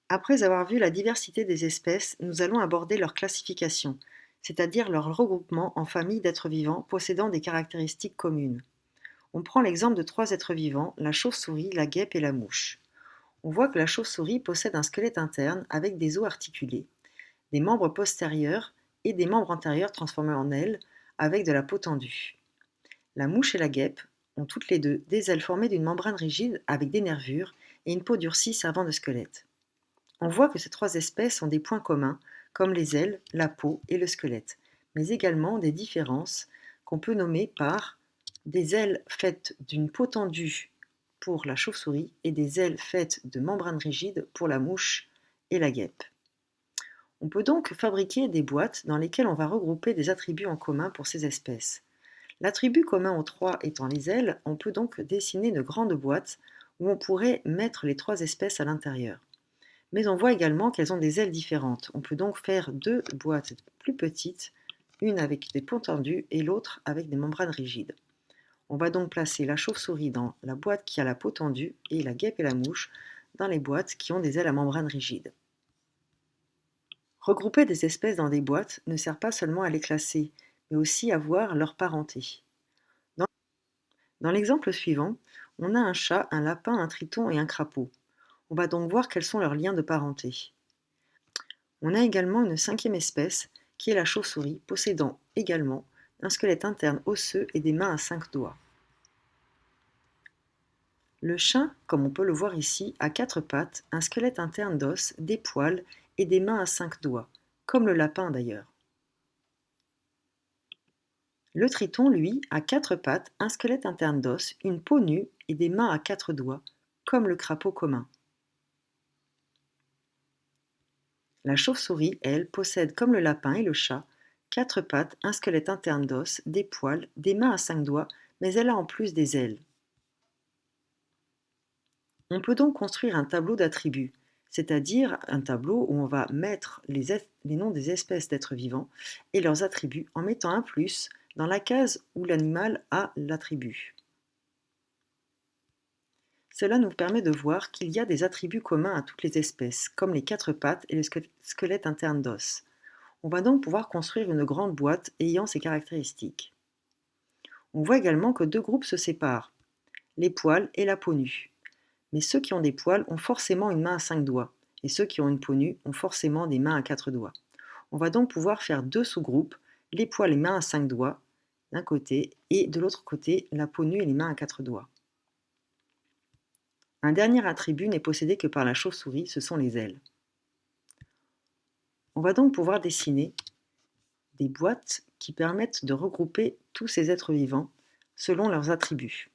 Après avoir vu la diversité des espèces, nous allons aborder leur classification, c'est-à-dire leur regroupement en familles d'êtres vivants possédant des caractéristiques communes. On prend l'exemple de trois êtres vivants, la chauve-souris, la guêpe et la mouche. On voit que la chauve-souris possède un squelette interne avec des os articulés, des membres postérieurs et des membres antérieurs transformés en ailes avec de la peau tendue. La mouche et la guêpe ont toutes les deux des ailes formées d'une membrane rigide avec des nervures et une peau durcie servant de squelette. On voit que ces trois espèces ont des points communs, comme les ailes, la peau et le squelette, mais également des différences qu'on peut nommer par des ailes faites d'une peau tendue pour la chauve-souris et des ailes faites de membranes rigides pour la mouche et la guêpe. On peut donc fabriquer des boîtes dans lesquelles on va regrouper des attributs en commun pour ces espèces. L'attribut commun aux trois étant les ailes, on peut donc dessiner une grande boîte où on pourrait mettre les trois espèces à l'intérieur. Mais on voit également qu'elles ont des ailes différentes. On peut donc faire deux boîtes plus petites, une avec des points tendus et l'autre avec des membranes rigides. On va donc placer la chauve-souris dans la boîte qui a la peau tendue et la guêpe et la mouche dans les boîtes qui ont des ailes à membrane rigide. Regrouper des espèces dans des boîtes ne sert pas seulement à les classer, mais aussi à voir leur parenté. Dans l'exemple suivant, on a un chat, un lapin, un triton et un crapaud. On va donc voir quels sont leurs liens de parenté. On a également une cinquième espèce, qui est la chauve-souris, possédant également un squelette interne osseux et des mains à 5 doigts. Le chat, comme on peut le voir ici, a 4 pattes, un squelette interne d'os, des poils et des mains à 5 doigts, comme le lapin d'ailleurs. Le triton, lui, a 4 pattes, un squelette interne d'os, une peau nue et des mains à 4 doigts, comme le crapaud commun. La chauve-souris, elle, possède, comme le lapin et le chat, 4 pattes, un squelette interne d'os, des poils, des mains à 5 doigts, mais elle a en plus des ailes. On peut donc construire un tableau d'attributs, c'est-à-dire un tableau où on va mettre les noms des espèces d'êtres vivants et leurs attributs en mettant un plus dans la case où l'animal a l'attribut. Cela nous permet de voir qu'il y a des attributs communs à toutes les espèces, comme les 4 pattes et le squelette interne d'os. On va donc pouvoir construire une grande boîte ayant ces caractéristiques. On voit également que deux groupes se séparent, les poils et la peau nue. Mais ceux qui ont des poils ont forcément une main à 5 doigts, et ceux qui ont une peau nue ont forcément des mains à 4 doigts. On va donc pouvoir faire deux sous-groupes, les poils et mains à 5 doigts d'un côté, et de l'autre côté, la peau nue et les mains à 4 doigts. Un dernier attribut n'est possédé que par la chauve-souris, ce sont les ailes. On va donc pouvoir dessiner des boîtes qui permettent de regrouper tous ces êtres vivants selon leurs attributs.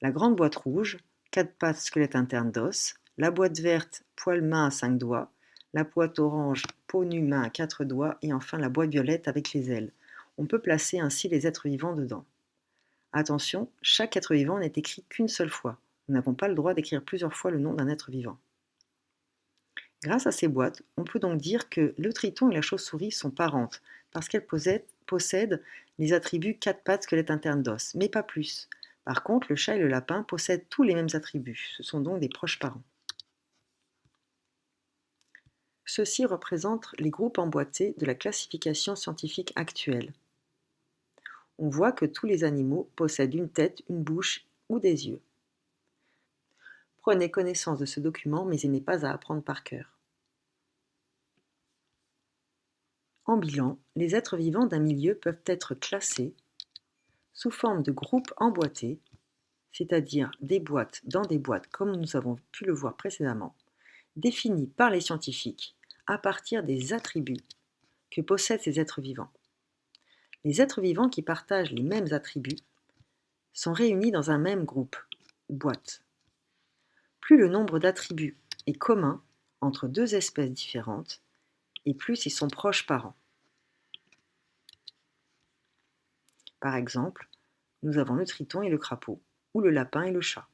La grande boîte rouge, 4 pattes, squelette interne d'os, la boîte verte, poil main à 5 doigts, la boîte orange, peau nue main à 4 doigts et enfin la boîte violette avec les ailes. On peut placer ainsi les êtres vivants dedans. Attention, chaque être vivant n'est écrit qu'une seule fois. Nous n'avons pas le droit d'écrire plusieurs fois le nom d'un être vivant. Grâce à ces boîtes, on peut donc dire que le triton et la chauve-souris sont parentes, parce qu'elles possèdent les attributs 4 pattes, squelette interne d'os, mais pas plus. Par contre, le chat et le lapin possèdent tous les mêmes attributs, ce sont donc des proches parents. Ceux-ci représentent les groupes emboîtés de la classification scientifique actuelle. On voit que tous les animaux possèdent une tête, une bouche ou des yeux. Prenez connaissance de ce document, mais il n'est pas à apprendre par cœur. En bilan, les êtres vivants d'un milieu peuvent être classés sous forme de groupes emboîtés, c'est-à-dire des boîtes dans des boîtes comme nous avons pu le voir précédemment, définis par les scientifiques à partir des attributs que possèdent ces êtres vivants. Les êtres vivants qui partagent les mêmes attributs sont réunis dans un même groupe, boîte. Plus le nombre d'attributs est commun entre deux espèces différentes, et plus ils sont proches parents. Par exemple, nous avons le triton et le crapaud, ou le lapin et le chat.